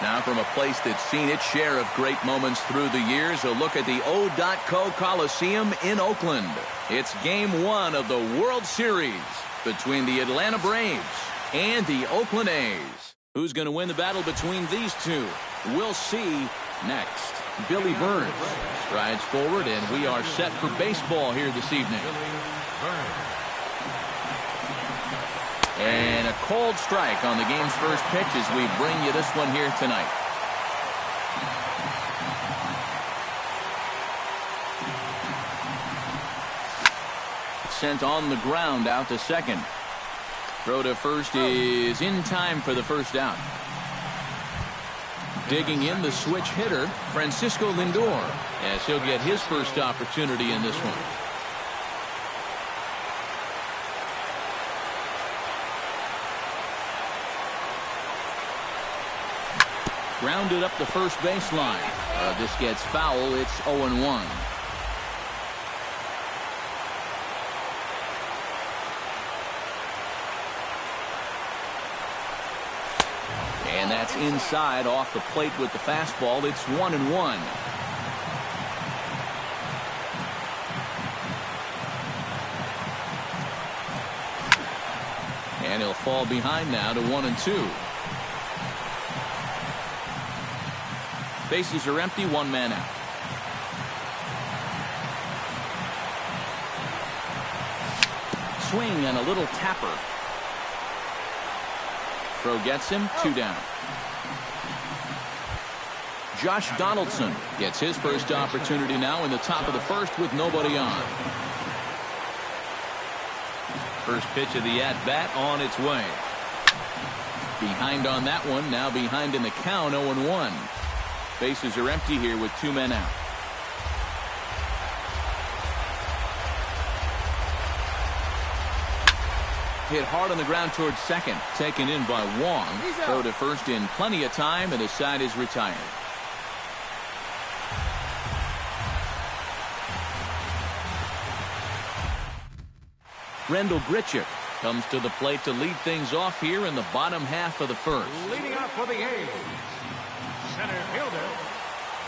Now from a place that's seen its share of great moments through the years, a look at the O.Co Coliseum in Oakland. It's Game 1 of the World Series between the Atlanta Braves and the Oakland A's. Who's going to win the battle between these two? We'll see next. Billy Burns strides forward, and we are set for baseball here this evening. And a cold strike on the game's first pitch as we bring you this one here tonight. Sent on the ground out to second. Throw to first is in time for the first out. Digging in the switch hitter, Francisco Lindor, as he'll get his first opportunity in this one. Grounded up the first baseline. This gets foul. It's 0-1. And that's inside off the plate with the fastball. It's 1-1. And he'll fall behind now to 1-2. Bases are empty, one man out. Swing and a little tapper. Throw gets him, 2 down. Josh Donaldson gets his first opportunity now in the top of the first with nobody on. First pitch of the at-bat on its way. Behind on that one, now behind in the count, 0-1. Bases are empty here with 2 men out. Hit hard on the ground towards second. Taken in by Wong. Throw to first in plenty of time, and his side is retired. Rendell Grichuk comes to the plate to lead things off here in the bottom half of the first. Leading off for the A's, center fielder,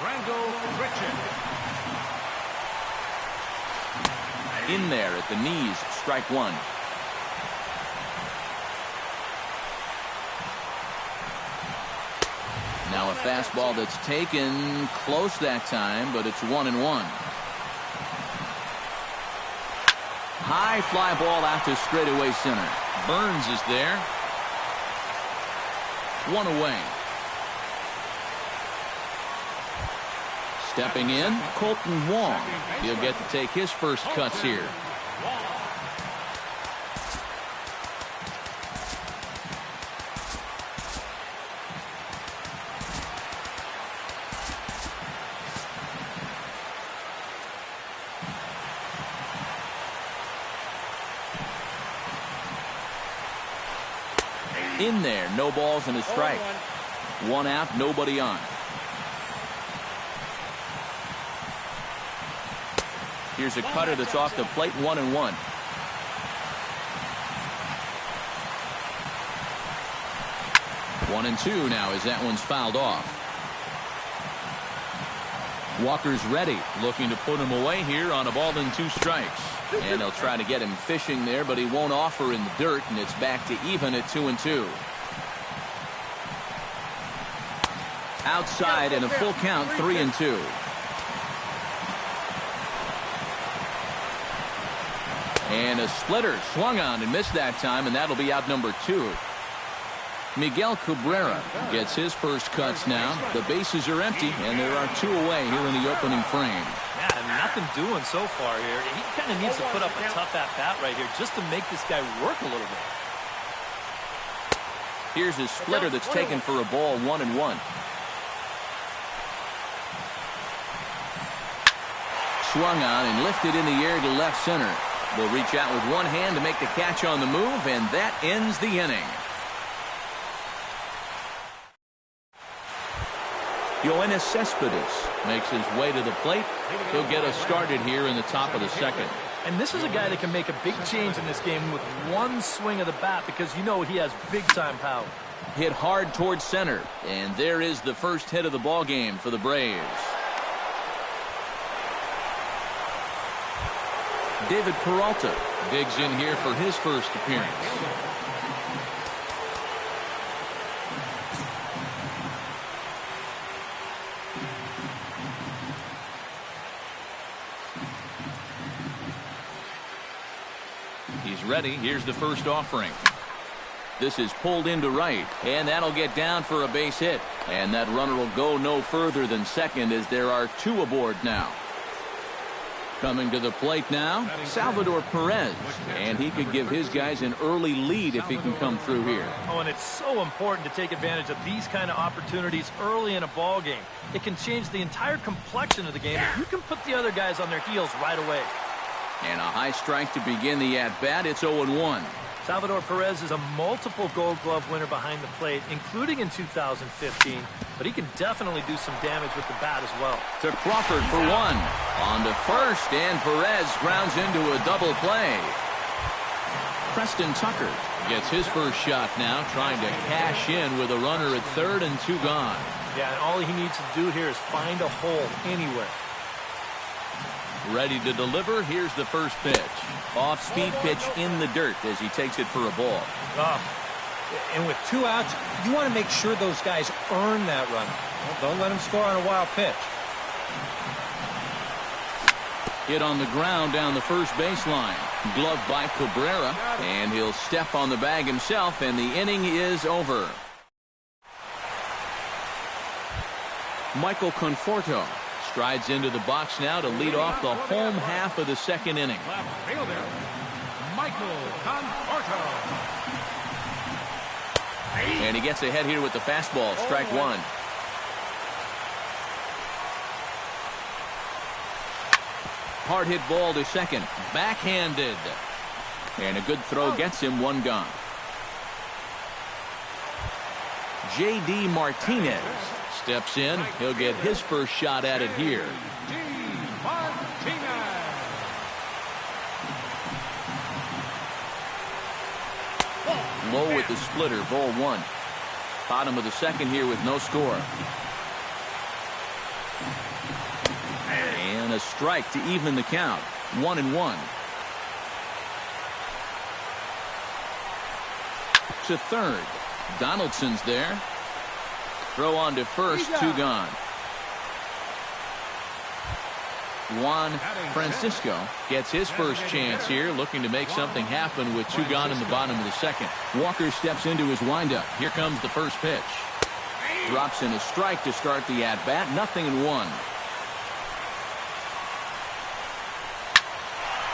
Rendell Grichuk. In there at the knees, strike one. Now a fastball that's taken close that time, but it's 1-1. High fly ball out to straightaway center. Burns is there. 1 away. Stepping in, Colton Wong. He'll get to take his first cuts here. In there, no balls and a strike. 1 out, nobody on. Here's a cutter that's off the plate, 1-1. One and two now as that one's fouled off. Walker's ready, looking to put him away here on a ball and 2 strikes. And they'll try to get him fishing there, but he won't offer in the dirt, and it's back to even at 2-2. Outside and a full count, 3-2. And a splitter swung on and missed that time, and that'll be out number 2. Miguel Cabrera gets his first cuts now. The bases are empty, and there are 2 away here in the opening frame. Yeah, nothing doing so far here. He kind of needs to put up a tough at-bat right here just to make this guy work a little bit. Here's his splitter that's taken for a ball, 1-1. Swung on and lifted in the air to left center. Will reach out with one hand to make the catch on the move, and that ends the inning. Yoenis Cespedes makes his way to the plate. He'll get us started here in the top of the second. And this is a guy that can make a big change in this game with one swing of the bat because you know he has big-time power. hit hard towards center. And there is the first hit of the ball game for the Braves. David Peralta digs in here for his first appearance. He's ready. Here's the first offering. This is pulled into right, and that'll get down for a base hit. And that runner will go no further than second as there are two aboard now. Coming to the plate now, Salvador Perez, and he could give his guys an early lead if he can come through here. Oh, and it's so important to take advantage of these kind of opportunities early in a ball game. It can change the entire complexion of the game if you can put the other guys on their heels right away. And a high strike to begin the at-bat. It's 0-1. Salvador Perez is a multiple Gold Glove winner behind the plate, including in 2015, but he can definitely do some damage with the bat as well. To Crawford for one. On to first, and Perez grounds into a double play. Preston Tucker gets his first shot now, trying to cash in with a runner at third and two gone. Yeah, and all he needs to do here is find a hole anywhere. Ready to deliver. Here's the first pitch. Off-speed pitch in the dirt as he takes it for a ball. And with 2 outs, you want to make sure those guys earn that run. Don't let them score on a wild pitch. Hit on the ground down the first baseline. Glove by Cabrera, and he'll step on the bag himself, and the inning is over. Michael Conforto strides into the box now to lead off the home half of the second inning. Left fielder, Michael Conforto. And he gets ahead here with the fastball, strike one. Hard hit ball to second, backhanded. And a good throw gets him one gone. J.D. Martinez steps in. He'll get his first shot at it here. Low with the splitter, ball one. Bottom of the second here with no score. And a strike to even the count. 1-1. To third. Donaldson's there. Throw on to first, two gone. Juan Francisco gets his first chance here, looking to make something happen with two gone in the bottom of the second. Walker steps into his windup. Here comes the first pitch. Drops in a strike to start the at-bat. 0-1.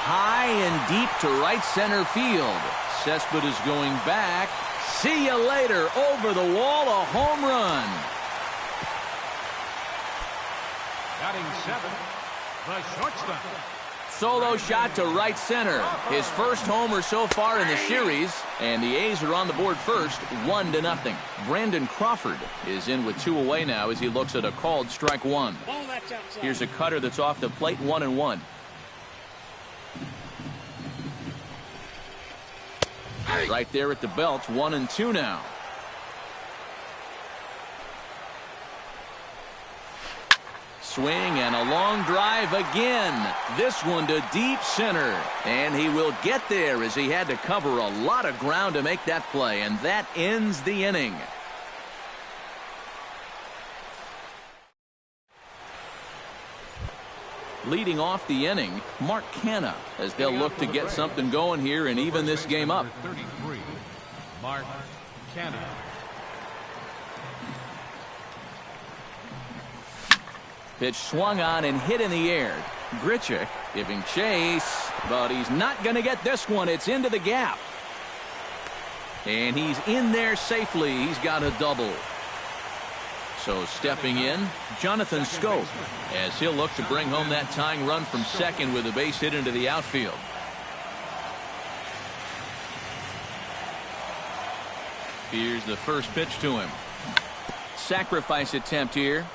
High and deep to right center field. Cespedes going back. See you later. Over the wall, a home run. Batting seventh, the shortstop. Solo shot to right center. His first homer so far in the series. And the A's are on the board first, 1-0. Brandon Crawford is in with two away now as he looks at a called strike one. Here's a cutter that's off the plate, 1-1. Right there at the belt, 1-2 now. Swing and a long drive again. This one to deep center. And he will get there as he had to cover a lot of ground to make that play. And that ends the inning. Leading off the inning, Mark Canha, as they'll look to get something going here and even this game up. 33, Mark Canha. Pitch swung on and hit in the air. Grichuk giving chase, but he's not going to get this one. It's into the gap. And he's in there safely. He's got a double. So stepping in, Jonathan Scholt, as he'll look to bring home that tying run from second with a base hit into the outfield. Here's the first pitch to him. Sacrifice attempt here.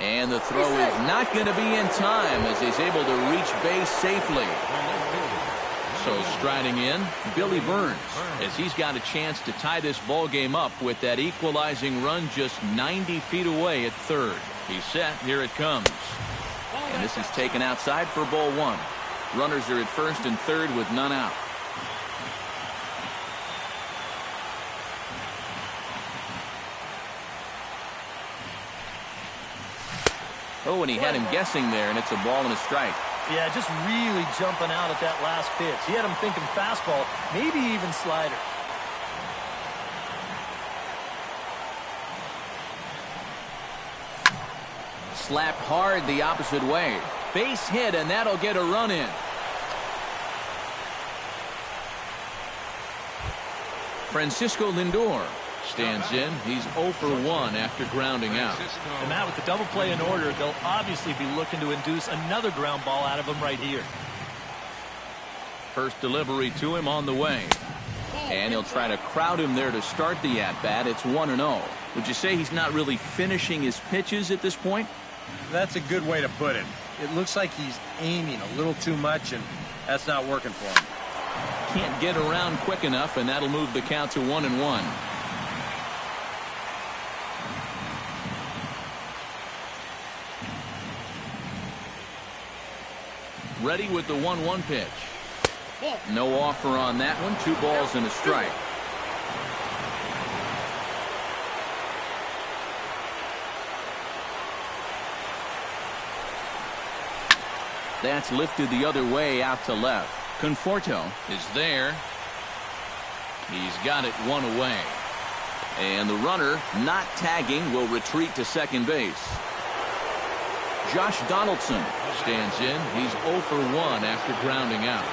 And the throw is not going to be in time as he's able to reach base safely. So striding in, Billy Burns, as he's got a chance to tie this ball game up with that equalizing run just 90 feet away at third. He's set. Here it comes. And this is taken outside for ball one. Runners are at first and third with none out. Oh, and he had him guessing there, and it's a ball and a strike. Yeah, just really jumping out at that last pitch. He had him thinking fastball, maybe even slider. Slapped hard the opposite way. Base hit, and that'll get a run in. Francisco Lindor stands in. He's 0 for 1 after grounding out. And Matt, with the double play in order, they'll obviously be looking to induce another ground ball out of him right here. First delivery to him on the way. And he'll try to crowd him there to start the at-bat. It's 1-0. Would you say he's not really finishing his pitches at this point? That's a good way to put it. It looks like he's aiming a little too much, and that's not working for him. Can't get around quick enough, and that'll move the count to 1-1. Ready with the 1-1 pitch. No offer on that one. 2 balls and a strike. That's lifted the other way out to left. Conforto is there. He's got it 1 away. And the runner, not tagging, will retreat to second base. Josh Donaldson stands in. He's 0 for 1 after grounding out.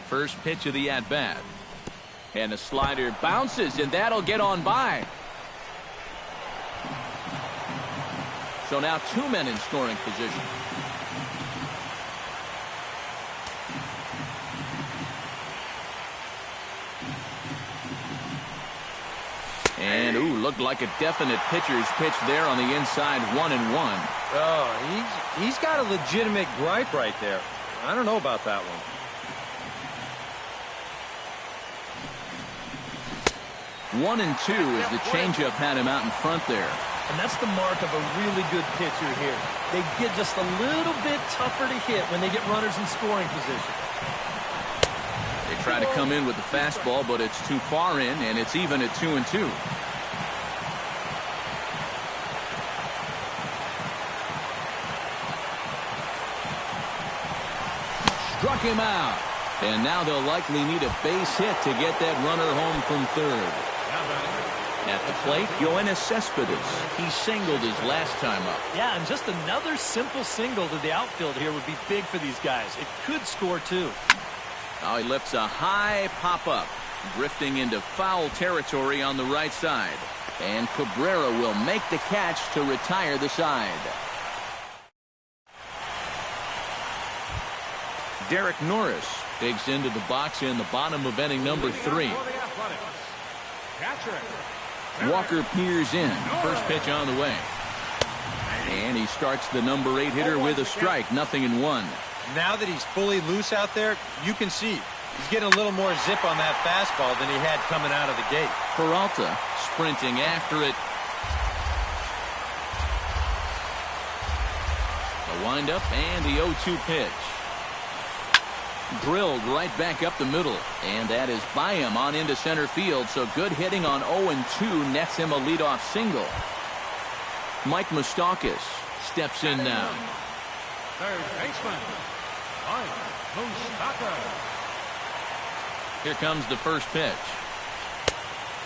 First pitch of the at-bat. And a slider bounces, and that'll get on by. So now 2 men in scoring position. And, ooh, looked like a definite pitcher's pitch there on the inside, 1-1. Oh, he's got a legitimate gripe right there. I don't know about that one. One and 2 as the changeup had him out in front there. And that's the mark of a really good pitcher here. They get just a little bit tougher to hit when they get runners in scoring position. They try to come in with the fastball, but it's too far in, and it's even at 2-2. Struck him out. And now they'll likely need a base hit to get that runner home from third. At the plate, Yoenis Cespedes. He singled his last time up. Yeah, and just another simple single to the outfield here would be big for these guys. It could score too. Now he lifts a high pop-up, drifting into foul territory on the right side. And Cabrera will make the catch to retire the side. Derek Norris digs into the box in the bottom of inning number 3. Walker peers in. First pitch on the way. And he starts the number 8 hitter with a strike. 0-1. Now that he's fully loose out there, you can see he's getting a little more zip on that fastball than he had coming out of the gate. Peralta sprinting after it. The windup and the 0-2 pitch. Drilled right back up the middle, and that is by him on into center field. So good hitting on 0-2 nets him a leadoff single. Mike Moustakas steps in now. Third baseman, Mike Moustakas. Here comes the first pitch.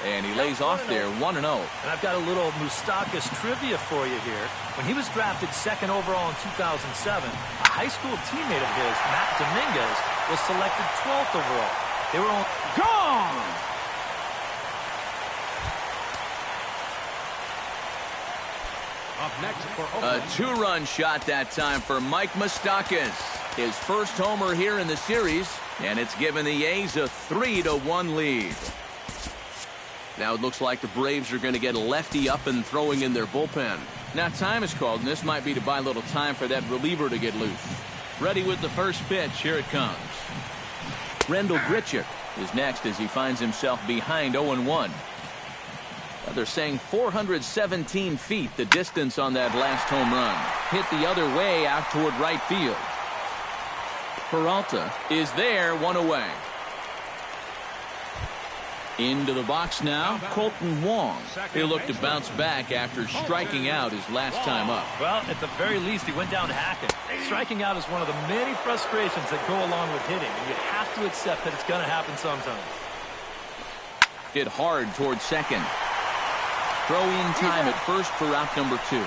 And he lays off there, 1-0. And I've got a little Moustakas trivia for you here. When he was drafted 2nd overall in 2007, a high school teammate of his, Matt Dominguez, was selected 12th overall. They were all gone. Up next for A 2-run shot that time for Mike Moustakas. His first homer here in the series, and it's given the A's a 3-1 lead. Now it looks like the Braves are going to get a lefty up and throwing in their bullpen. Now time is called, and this might be to buy a little time for that reliever to get loose. Ready with the first pitch. Here it comes. Randall Grichuk is next as he finds himself behind 0-1. They're saying 417 feet, the distance on that last home run. Hit the other way out toward right field. Peralta is there, one away. Into the box now, Colton Wong. He'll look to bounce back after striking out his last time up. Well, at the very least, he went down hacking. Striking out is one of the many frustrations that go along with hitting, and you have to accept that it's going to happen sometimes. Hit hard towards second. Throw-in time at first for out number 2.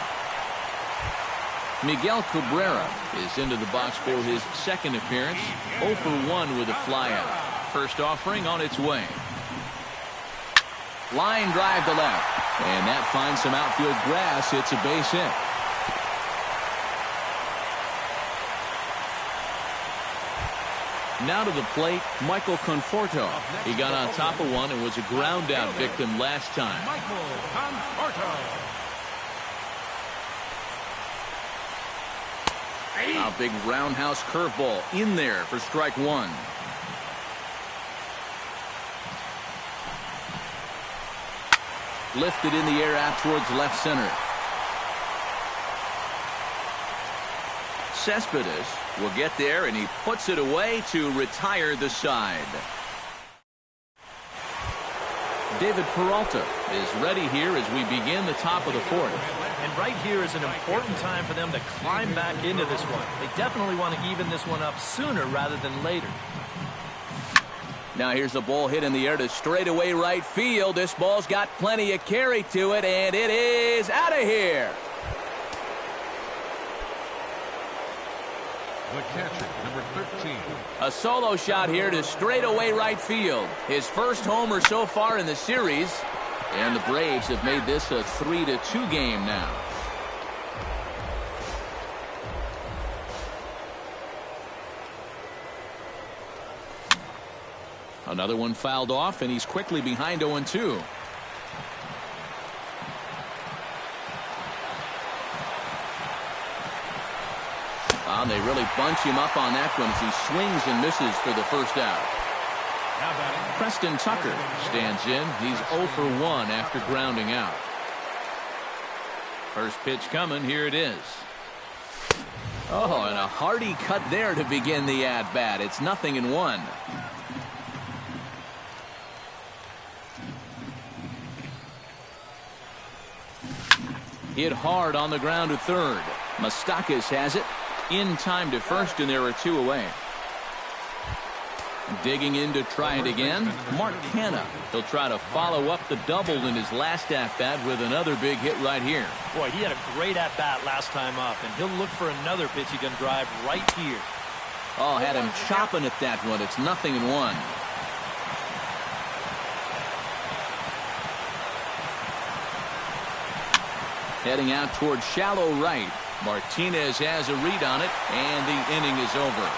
Miguel Cabrera is into the box for his second appearance. 0 for 1 with a flyout. First offering on its way. Line drive to left. And that finds some outfield grass. It's a base hit. Now to the plate, Michael Conforto. He got on top of one and was a ground out victim last time. Michael Conforto. A big roundhouse curveball in there for strike 1. Lifted in the air out towards left center. Cespedes will get there, and he puts it away to retire the side. David Peralta is ready here as we begin the top of the 4th. And right here is an important time for them to climb back into this one. They definitely want to even this one up sooner rather than later. Now here's a ball hit in the air to straightaway right field. This ball's got plenty of carry to it, and it is out of here. The catcher, number 13. A solo shot here to straightaway right field. His first homer so far in the series. And the Braves have made this a 3-2 game now. Another one fouled off, and he's quickly behind 0-2. And they really bunch him up on that one as he swings and misses for the first out. Preston Tucker stands in. He's 0 for 1 after grounding out. First pitch coming. Here it is. Oh, and a hearty cut there to begin the at-bat. It's 0-1. Hit hard on the ground to third. Moustakas has it. In time to first, and there are 2 away. Digging in to try it again, Mark Canha. He'll try to follow up the double in his last at-bat with another big hit right here. Boy, he had a great at-bat last time up, and he'll look for another pitch he can drive right here. Oh, had him chopping at that one. It's 0-1. Heading out towards shallow right. Martinez has a read on it, and the inning is over.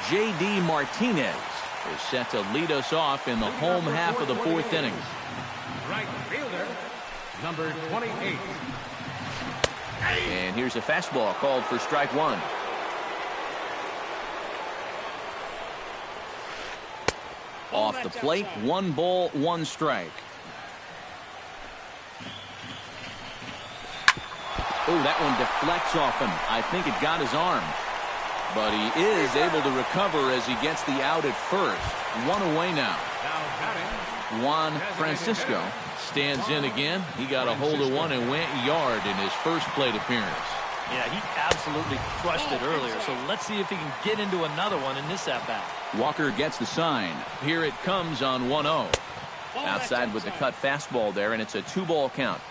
J.D. Martinez is set to lead us off in the home half of the 4th inning. Right fielder, number 28. And here's a fastball called for strike 1. Off the plate, 1 ball, 1 strike. Oh, that one deflects off him. I think it got his arm. But he is able to recover as he gets the out at first. 1 away now. Juan Francisco stands in again. He got a hold of one and went yard in his first plate appearance. Yeah, he absolutely crushed it earlier. So let's see if he can get into another one in this at-bat. Walker gets the sign. Here it comes on 1-0. Outside with the cut fastball there, and it's a 2-ball count.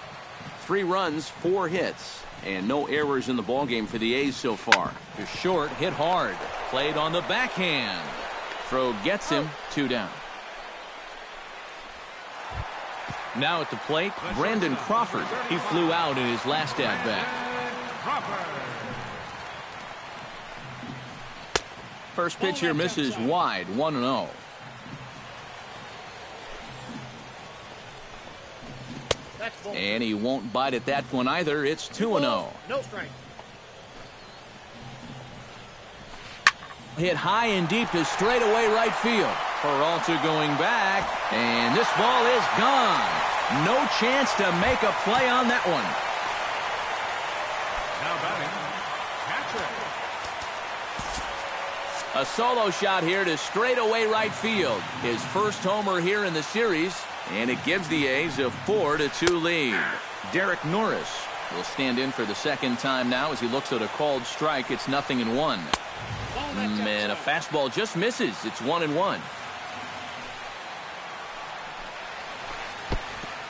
3 runs, 4 hits, and no errors in the ballgame for the A's so far. To short, hit hard. Played on the backhand. Throw gets him, 2 down. Now at the plate, Brandon Crawford. He flew out in his last at-bat. First pitch here misses wide, 1-0. And he won't bite at that one either. It's 2-0. No strike. Hit high and deep to straightaway right field. Peralta going back, and this ball is gone. No chance to make a play on that one. Now batting, Patrick. A solo shot here to straightaway right field. His first homer here in the series, and it gives the A's a 4-2 lead. Derek Norris will stand in for the second time now as he looks at a called strike. It's 0-1. And a fastball just misses. It's 1-1.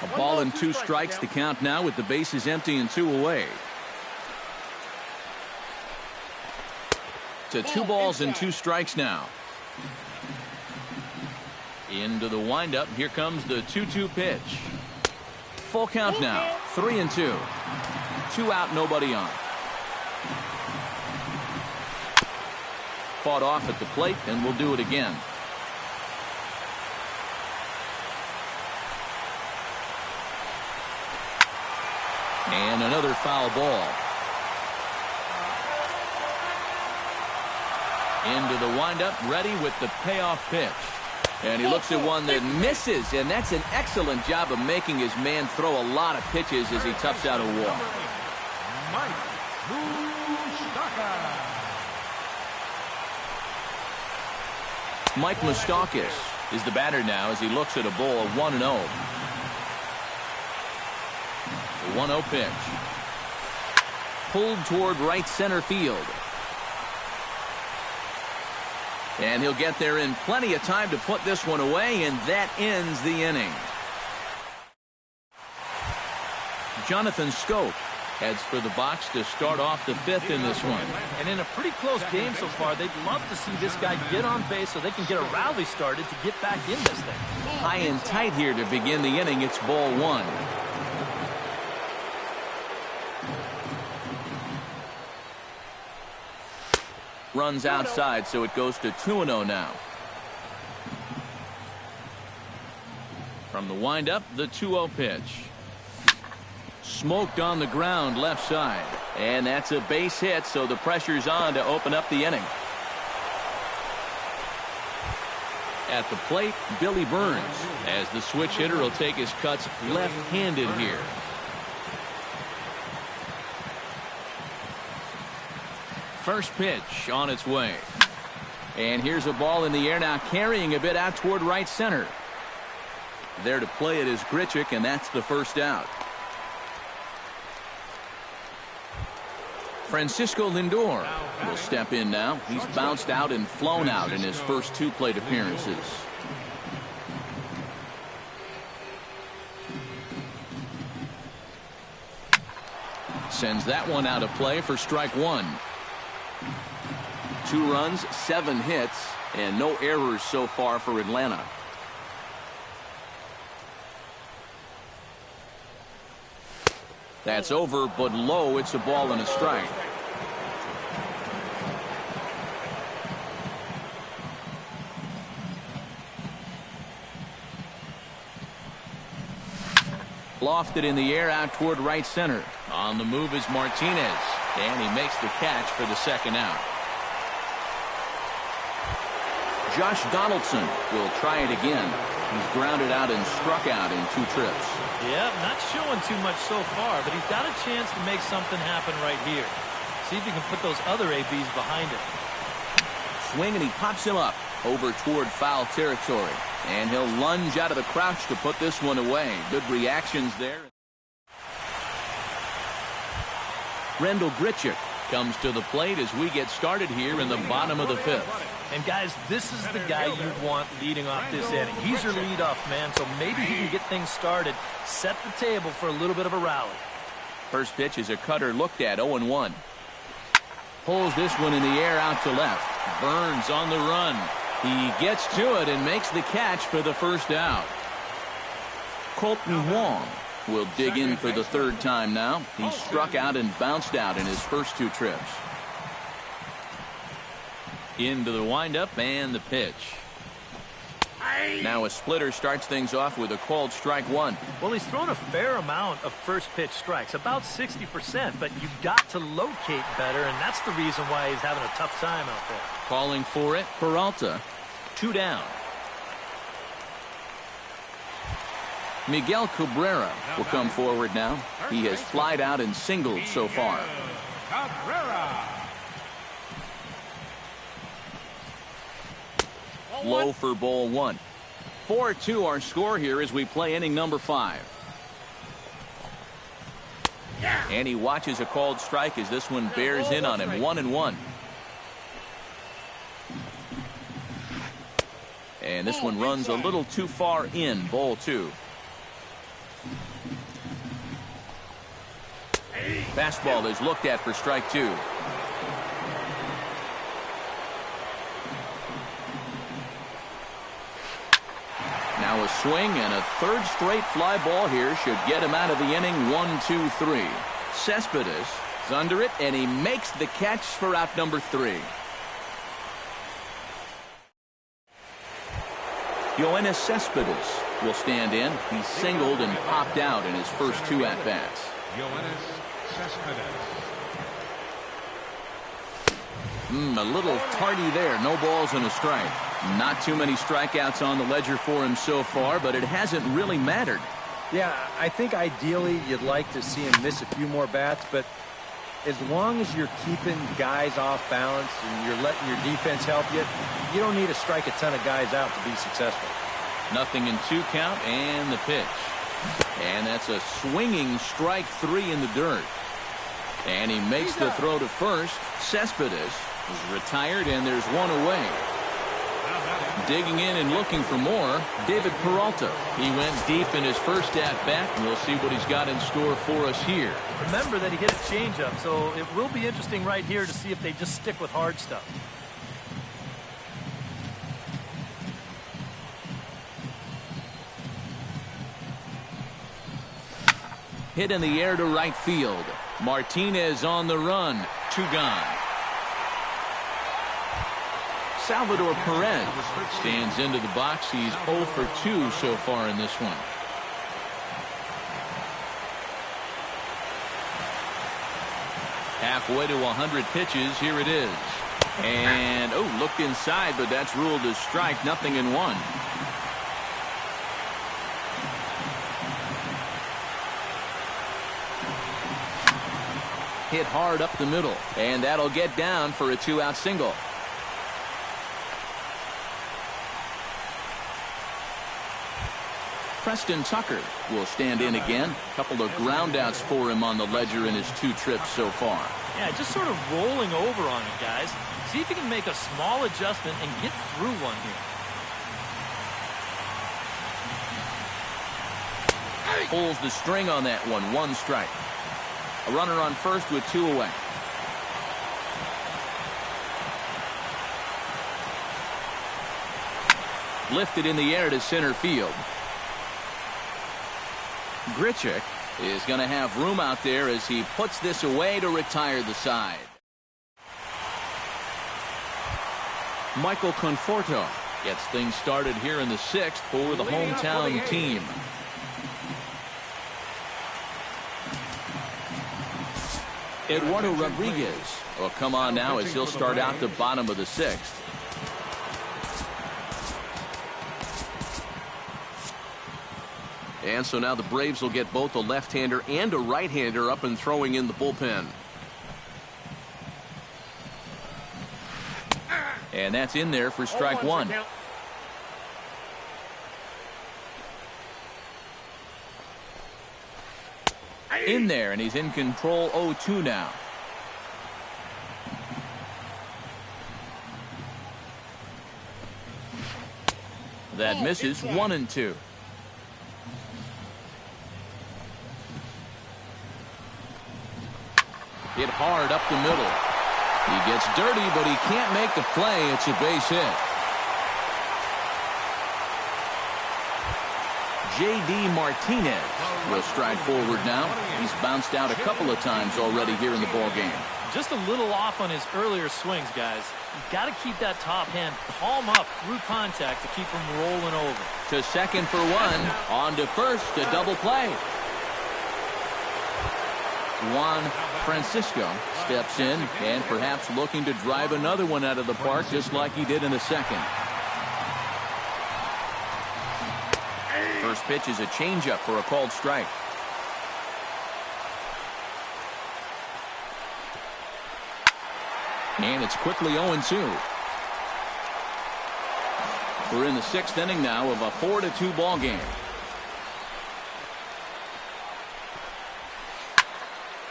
A ball and 2 strikes to count now with the bases empty and 2 away. To 2 balls and 2 strikes now. Into the windup. Here comes the 2-2 pitch. Full count now. 3-2. 2 out, nobody on. Fought off at the plate, and we'll do it again. And another foul ball. Into the windup, ready with the payoff pitch. And he looks at one that misses, and that's an excellent job of making his man throw a lot of pitches as he toughs out a walk. Mike Moustakas is the batter now as he looks at a ball 1-0. The 1-0 pitch. Pulled toward right center field. And he'll get there in plenty of time to put this one away, and that ends the inning. Jonathan Scholt heads for the box to start off the 5th in this one. And in a pretty close game so far, they'd love to see this guy get on base so they can get a rally started to get back in this thing. High and tight here to begin the inning. It's ball 1. Runs outside, so it goes to 2-0 now. From the windup, the 2-0 pitch. Smoked on the ground left side. And that's a base hit, so the pressure's on to open up the inning. At the plate, Billy Burns, as the switch hitter will take his cuts left-handed here. First pitch on its way. And here's a ball in the air now, carrying a bit out toward right center. There to play it is Grichuk, and that's the first out. Francisco Lindor will step in now. He's bounced out and flown out in his first 2 plate appearances. Sends that one out of play for strike 1. 2 runs, 7 hits, and no errors so far for Atlanta. That's over, but low. It's a ball and a strike. Lofted in the air out toward right center. On the move is Martinez, and he makes the catch for the second out. Josh Donaldson will try it again. He's grounded out and struck out in 2 trips. Yeah, not showing too much so far, but he's got a chance to make something happen right here. See if he can put those other ABs behind him. Swing, and he pops him up over toward foul territory. And he'll lunge out of the crouch to put this one away. Good reactions there. Randall Grichuk comes to the plate as we get started here in the bottom of the 5th. And guys, this is the guy you want leading off this inning. He's your leadoff man, so maybe he can get things started, set the table for a little bit of a rally. First pitch is a cutter looked at, 0-1. Pulls this one in the air out to left. Burns on the run. He gets to it and makes the catch for the first out. Colton Wong will dig in for the 3rd time now. He struck out and bounced out in his first 2 trips. Into the windup and the pitch. Now a splitter starts things off with a called strike one. Well, he's thrown a fair amount of first pitch strikes, about 60%, but you've got to locate better, and that's the reason why he's having a tough time out there. Calling for it, Peralta. 2 down. Miguel Cabrera will come forward now. He has flied out and singled so far. Cabrera. Low for ball 1. 4-2 our score here as we play inning number 5. And he watches a called strike as this one bears in on him. 1-1. And this one runs a little too far in. Ball 2. Fastball is looked at for strike 2. Now a swing and a third straight fly ball here should get him out of the inning. 1-2-3. Cespedes is under it, and he makes the catch for out number 3. Yoenis Cespedes will stand in. He singled and popped out in his first 2 at-bats. Yoenis Cespedes. A little tardy there. No balls and a strike. Not too many strikeouts on the ledger for him so far, but it hasn't really mattered. Yeah, I think ideally you'd like to see him miss a few more bats, but as long as you're keeping guys off balance and you're letting your defense help you, you don't need to strike a ton of guys out to be successful. Nothing in 2 count, and the pitch. And that's a swinging strike 3 in the dirt. And he makes the throw to first. Cespedes is retired, and there's 1 away. Digging in and looking for more, David Peralta. He went deep in his first at-bat, and we'll see what he's got in store for us here. Remember that he hit a changeup, so it will be interesting right here to see if they just stick with hard stuff. Hit in the air to right field. Martinez on the run. 2 gone. Salvador Perez stands into the box. He's 0 for 2 so far in this one. Halfway to 100 pitches. Here it is. And, looked inside, but that's ruled as strike. Nothing in 1. Hit hard up the middle, and that'll get down for a 2-out single. Preston Tucker will stand in again. A couple of groundouts for him on the ledger in his 2 trips so far. Yeah, just sort of rolling over on it, guys. See if you can make a small adjustment and get through one here. Pulls the string on that one. 1 strike. A runner on first with 2 away. Lifted in the air to center field. Grichuk is going to have room out there as he puts this away to retire the side. Michael Conforto gets things started here in the 6th for the hometown team. Eduardo Rodriguez will come on now as he'll start out the bottom of the 6th. And so now the Braves will get both a left-hander and a right-hander up and throwing in the bullpen. And that's in there for strike 1. In there, and he's in control. 0-2 now. That misses. 1-2. Hit hard up the middle. He gets dirty, but he can't make the play. It's a base hit. J.D. Martinez will stride forward now. He's bounced out a couple of times already here in the ballgame. Just a little off on his earlier swings, guys. You've got to keep that top hand palm up through contact to keep him rolling over. To second for one. On to first, a double play. Juan Francisco steps in and perhaps looking to drive another one out of the park just like he did in the second. First pitch is a changeup for a called strike. And it's quickly 0-2. We're in the 6th inning now of a 4-2 ball game.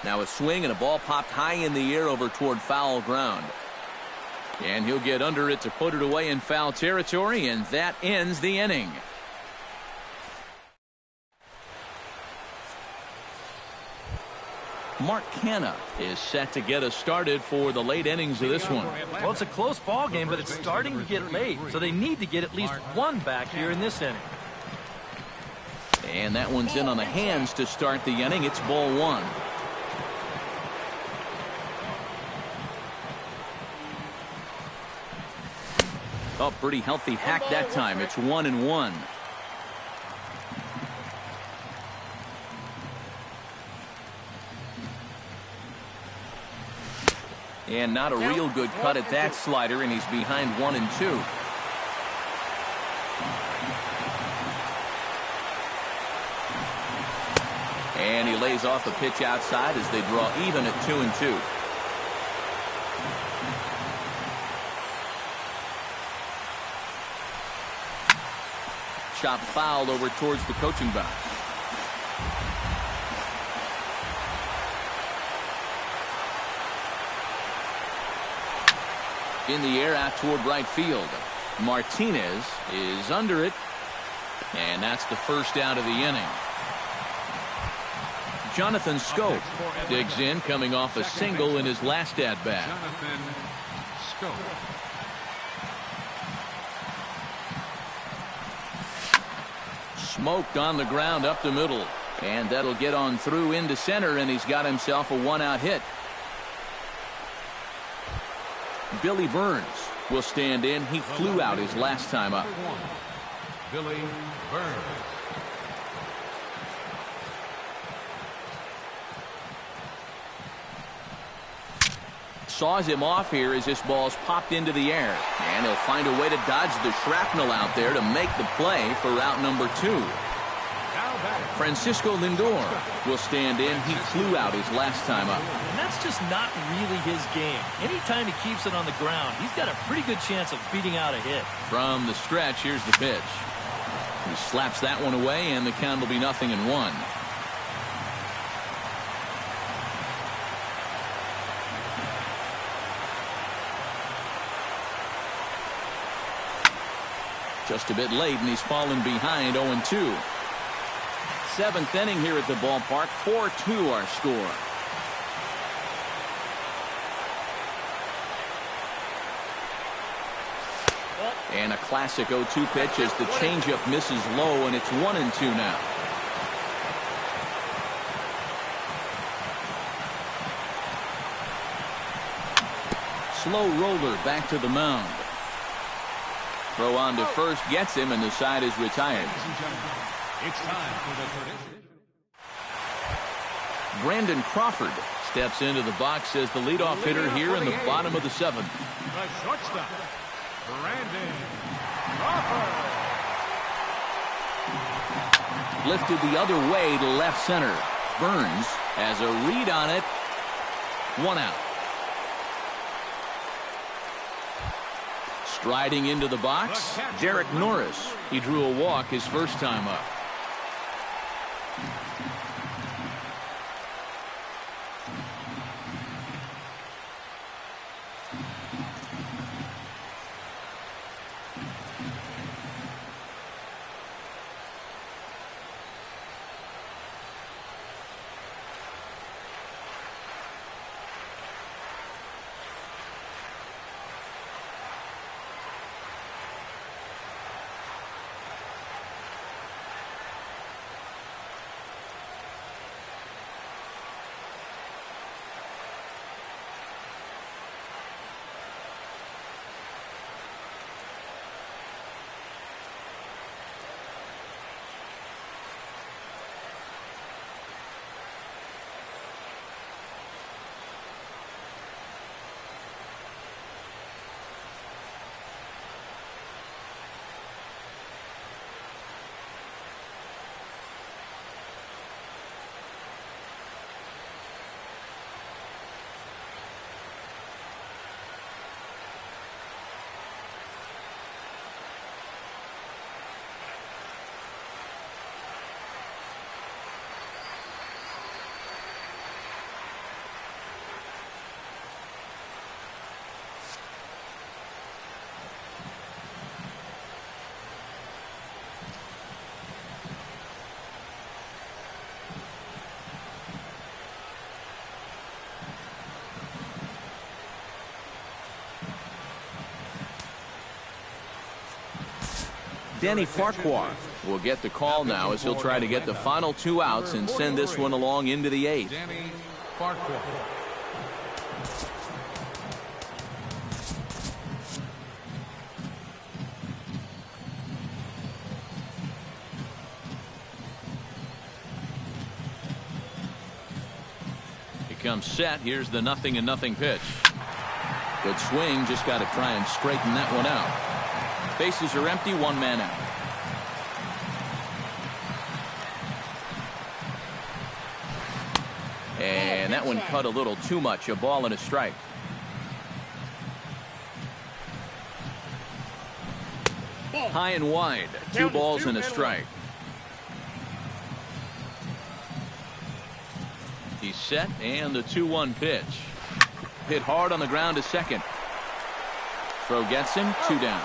Now a swing and a ball popped high in the air over toward foul ground. And he'll get under it to put it away in foul territory, and that ends the inning. Mark Canha is set to get us started for the late innings of this one. Well, it's a close ball game, but it's starting to get late, so they need to get at least one back here in this inning. And that one's in on the hands to start the inning. It's ball one. Oh, pretty healthy hack that time. It's 1-1. And not a real good cut at that slider, and he's behind 1-2. And he lays off the pitch outside as they draw even at 2-2. Chop fouled over towards the coaching box. In the air out toward right field. Martinez is under it. And that's the first out of the inning. Jonathan Scholt digs in, coming off a single in his last at-bat. Jonathan Scholt. Smoked on the ground up the middle. And that'll get on through into center, and he's got himself a one-out hit. Billy Burns will stand in. He flew out his last time up. Billy Burns. Saws him off here as this ball's popped into the air. And he'll find a way to dodge the shrapnel out there to make the play for route number 2. Francisco Lindor will stand in. He flew out his last time up. And that's just not really his game. Anytime he keeps it on the ground, he's got a pretty good chance of beating out a hit. From the stretch, here's the pitch. He slaps that one away, and the count will be 0-1. Just a bit late, and he's fallen behind 0-2. 7th inning here at the ballpark. 4-2 our score. And a classic 0-2 pitch as the changeup misses low, and it's 1-2 now. Slow roller back to the mound. Throw on to first gets him, and the side is retired. It's time for the prediction. Brandon Crawford steps into the box as the leadoff hitter here in the bottom of the 7th. The shortstop, Brandon Crawford. Lifted the other way to left center. Burns has a read on it. 1 out. Striding into the box, Derek Norris. He drew a walk his first time up. Danny Farquhar will get the call now as he'll try to get the final 2 outs and send this one along into the 8th. Danny Farquhar. He comes set. Here's the 0-0 pitch. Good swing. Just got to try and straighten that one out. Bases are empty. 1 man out. And that one cut a little too much. A ball and a strike. High and wide. 2 balls and a strike. He's set, and the 2-1 pitch. Hit hard on the ground to second. Throw gets him. 2 down.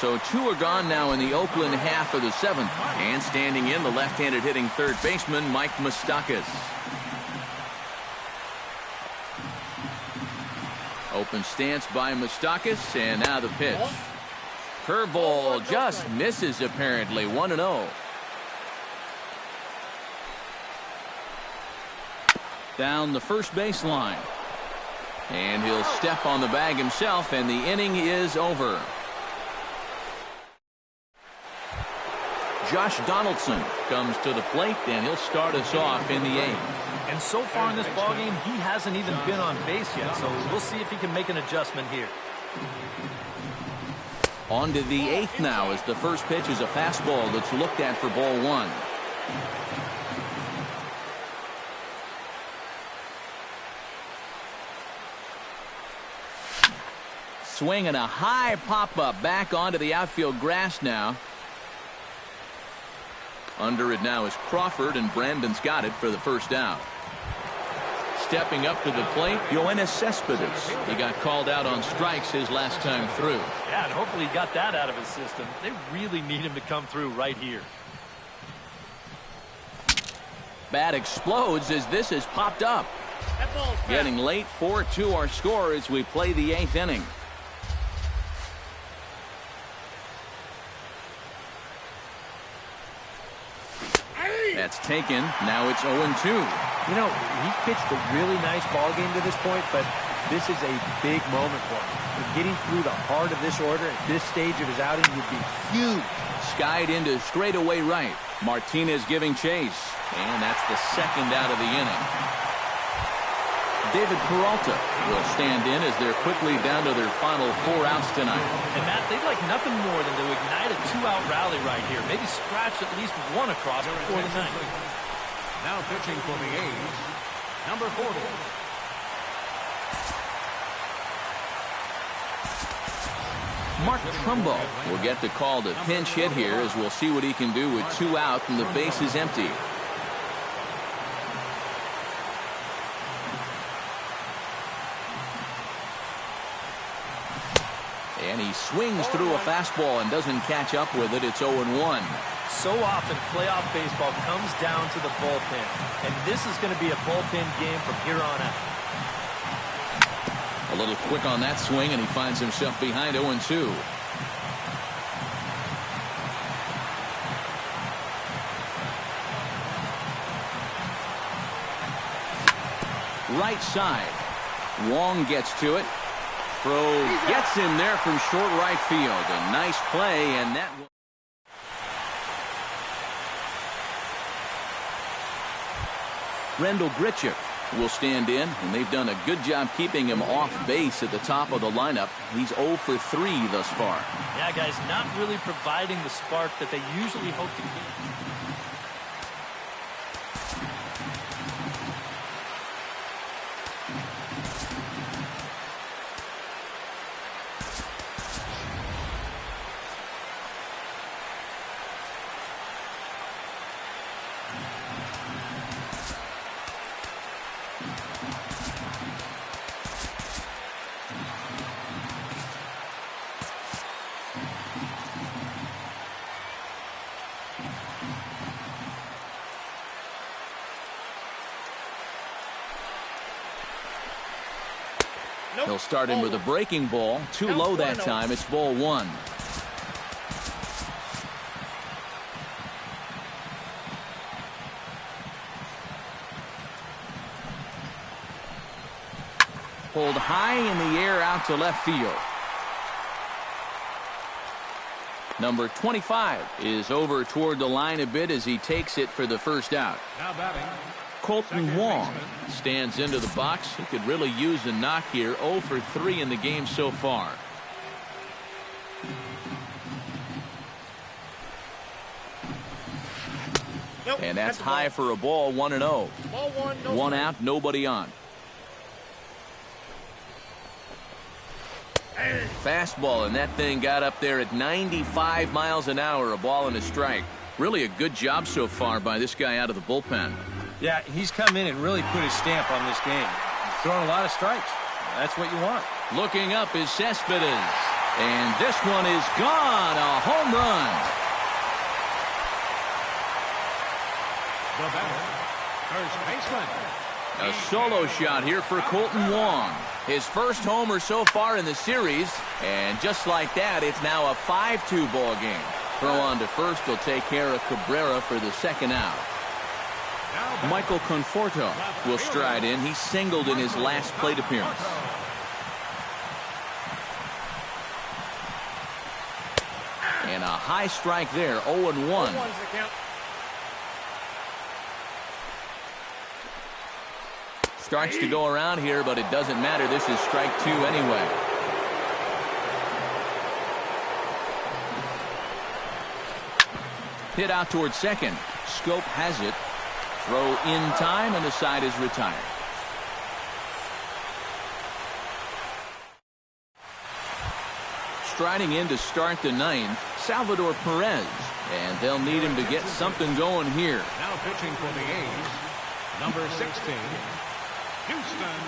So 2 are gone now in the Oakland half of the 7th. And standing in, the left-handed hitting third baseman, Mike Moustakas. Open stance by Moustakas, and now the pitch. Curveball just misses apparently. 1-0. Down the first baseline. And he'll step on the bag himself, and the inning is over. Josh Donaldson comes to the plate, and he'll start us off in the 8th. And so far in this ballgame, he hasn't even been on base yet, so we'll see if he can make an adjustment here. On to the 8th now, as the first pitch is a fastball that's looked at for ball 1. Swing and a high pop-up back onto the outfield grass now. Under it now is Crawford, and Brandon's got it for the first out. Stepping up to the plate, Yoenis Cespedes. He got called out on strikes his last time through. Yeah, and hopefully he got that out of his system. They really need him to come through right here. Bat explodes as this has popped up. Getting late, 4-2 our score as we play the 8th inning. That's taken. Now it's 0-2. You know, he pitched a really nice ball game to this point, but this is a big moment for him. Getting through the heart of this order at this stage of his outing would be huge. Skied into straightaway right. Martinez giving chase. And that's the second out of the inning. David Peralta will stand in as they're quickly down to their final 4 outs tonight. And Matt, they'd like nothing more than to ignite a 2-out rally right here. Maybe scratch at least 1 across before the ninth. Now pitching for the A's, number 40. Mark Trumbo will get the call to pinch hit here, as we'll see what he can do with 2 out and the base is empty. And he swings through a fastball and doesn't catch up with it. It's 0-1. So often playoff baseball comes down to the bullpen, and this is going to be a bullpen game from here on out. A little quick on that swing, and he finds himself behind 0-2. Right side. Wong gets to it. Throw gets him there from short right field. A nice play, and that will... Rendell Grichuk will stand in, and they've done a good job keeping him off base at the top of the lineup. He's 0 for 3 thus far. Yeah, guys, not really providing the spark that they usually hope to get. He'll start in with a breaking ball. Too low that time. It's ball one. Pulled high in the air out to left field. Number 25 is over toward the line a bit as he takes it for the first out. Now batting, Colton Wong stands into the box. He could really use a knock here. 0 for 3 in the game so far. And that's high for a ball. 1-0. Ball one, One out, nobody on. Fastball, and that thing got up there at 95 miles an hour. A ball and a strike. Really a good job so far by this guy out of the bullpen. Yeah, he's come in and really put his stamp on this game. He's throwing a lot of strikes. That's what you want. Looking up is Cespedes. And this one is gone. A home run. the batter, first baseman. A solo shot here for Colton Wong. His first homer so far in the series. And just like that, it's now a 5-2 ball game. Throw on to first will take care of Cabrera for the second out. Michael Conforto will stride in. He singled in his last plate appearance. And a high strike there, 0-1. Starts to go around here, but it doesn't matter. This is strike two anyway. Hit out towards second. Scholt has it. Throw in time, and the side is retired. Striding in to start the ninth, Salvador Perez. And they'll need him to get something going here. Now pitching for the A's, number 16, Houston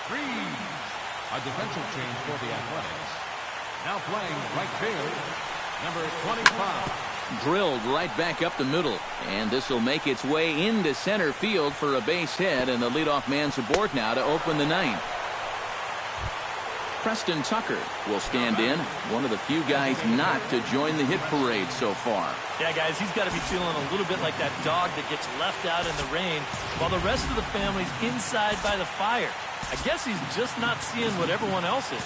Street. A defensive change for the Athletics. Now playing right field, number 25. Drilled right back up the middle. And this will make its way into center field for a base hit, and the leadoff man's aboard now to open the ninth. Preston Tucker will stand in, one of the few guys not to join the hit parade so far. Yeah, guys, he's got to be feeling a little bit like that dog that gets left out in the rain while the rest of the family's inside by the fire. I guess he's just not seeing what everyone else is.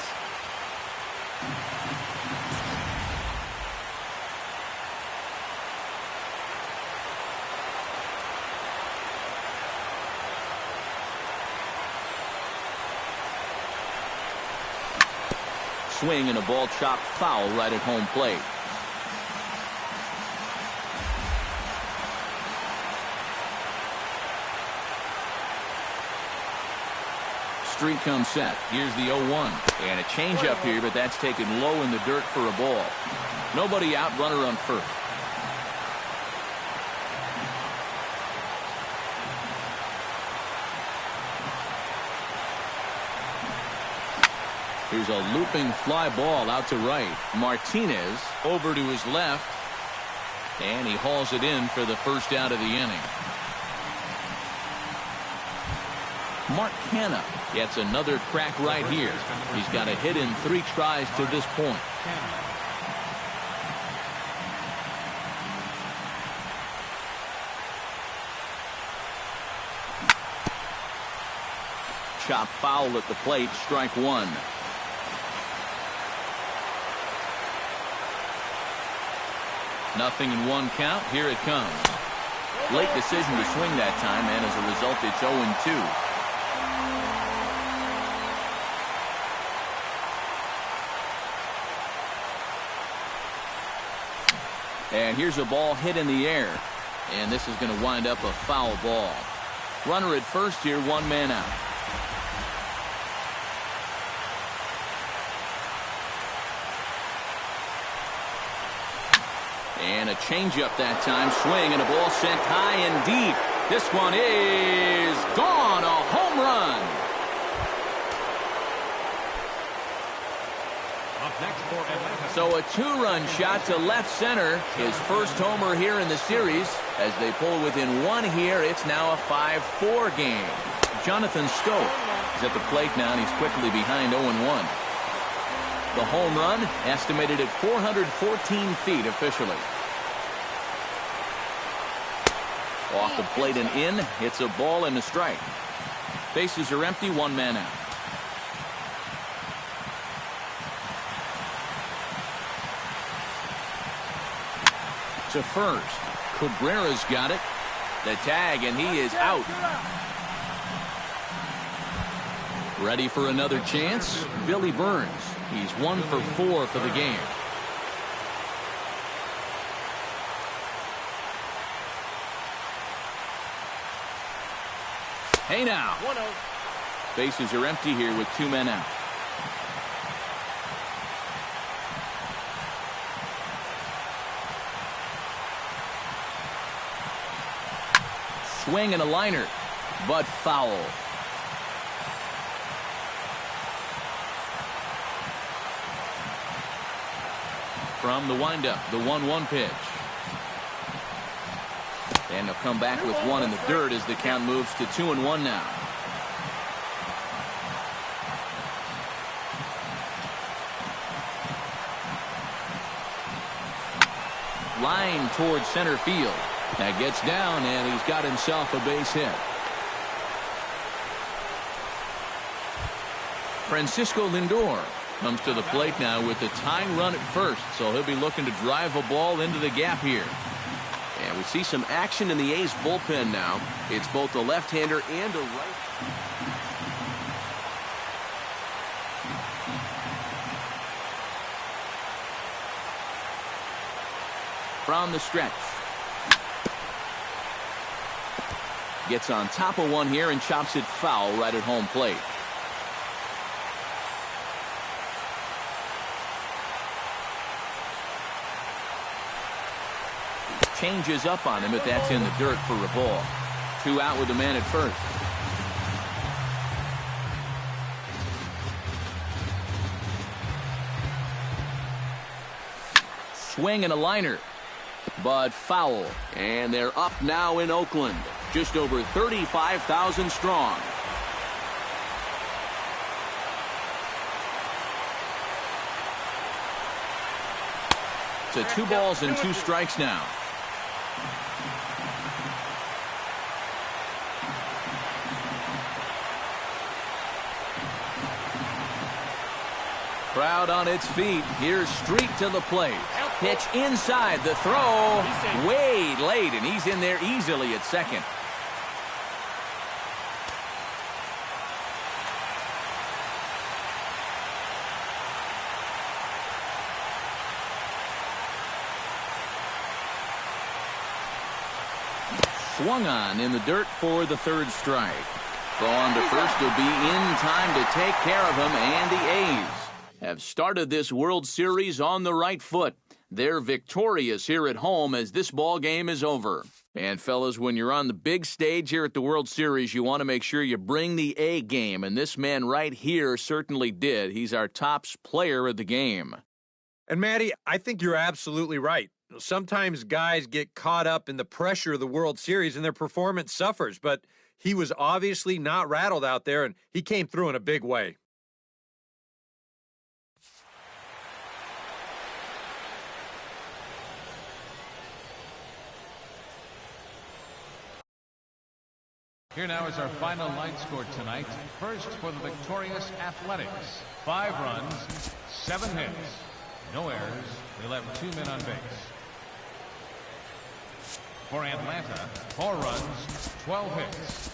Swing and a ball chopped foul right at home plate. Street comes set. Here's the 0-1. And a changeup here, but that's taken low in the dirt for a ball. Nobody out, runner on first. Here's a looping fly ball out to right. Martinez over to his left. And he hauls it in for the first out of the inning. Mark Canha gets another crack right here. He's got a hit in 3 tries to this point. Chop foul at the plate, strike one. Nothing in one count. Here it comes. Late decision to swing that time, and as a result, it's 0-2. And here's a ball hit in the air. And this is going to wind up a foul ball. Runner at first here, 1 man out. And a changeup that time. Swing and a ball sent high and deep. This one is gone. A home run. Up next for Atlanta. So a 2-run shot to left center. His first homer here in the series. As they pull within 1 here, it's now a 5-4 game. Jonathan Scholt He's at the plate now, and he's quickly behind 0-1. The home run estimated at 414 feet officially. Off the plate and in. It's a ball and a strike. Bases are empty, one man out. To first. Cabrera's got it. The tag, and he is out. Ready for another chance? Billy Burns. He's 1 for 4 for the game. Hey now. Bases are empty here with 2 men out. Swing and a liner, but foul. From the windup, the 1-1 pitch. And they'll come back with one in the dirt as the count moves to 2-1 now. Line towards center field. That gets down, and he's got himself a base hit. Francisco Lindor comes to the plate now with the tying run at first, so he'll be looking to drive a ball into the gap here. And we see some action in the A's bullpen now. It's both a left-hander and a right. From the stretch. Gets on top of one here and chops it foul right at home plate. Changes up on him, but that's in the dirt for a ball. 2 out with the man at first. Swing and a liner, but foul. And they're up now in Oakland. Just over 35,000 strong. To 2 balls and 2 strikes now. Crowd on its feet. Here's Street to the plate. Pitch inside. The throw way late, and he's in there easily at second. Swung on in the dirt for the 3rd strike. Throw on to first will be in time to take care of him, and the A's have started this World Series on the right foot. They're victorious here at home as this ball game is over. And fellas, when you're on the big stage here at the World Series, you want to make sure you bring the A game, and this man right here certainly did. He's our top player of the game. And Matty, I think you're absolutely right. Sometimes guys get caught up in the pressure of the World Series and their performance suffers, but he was obviously not rattled out there, and he came through in a big way. Here now is our final line score tonight. First for the victorious Athletics. 5 runs, 7 hits, no errors. They left 2 men on base. For Atlanta, 4 runs, 12 hits,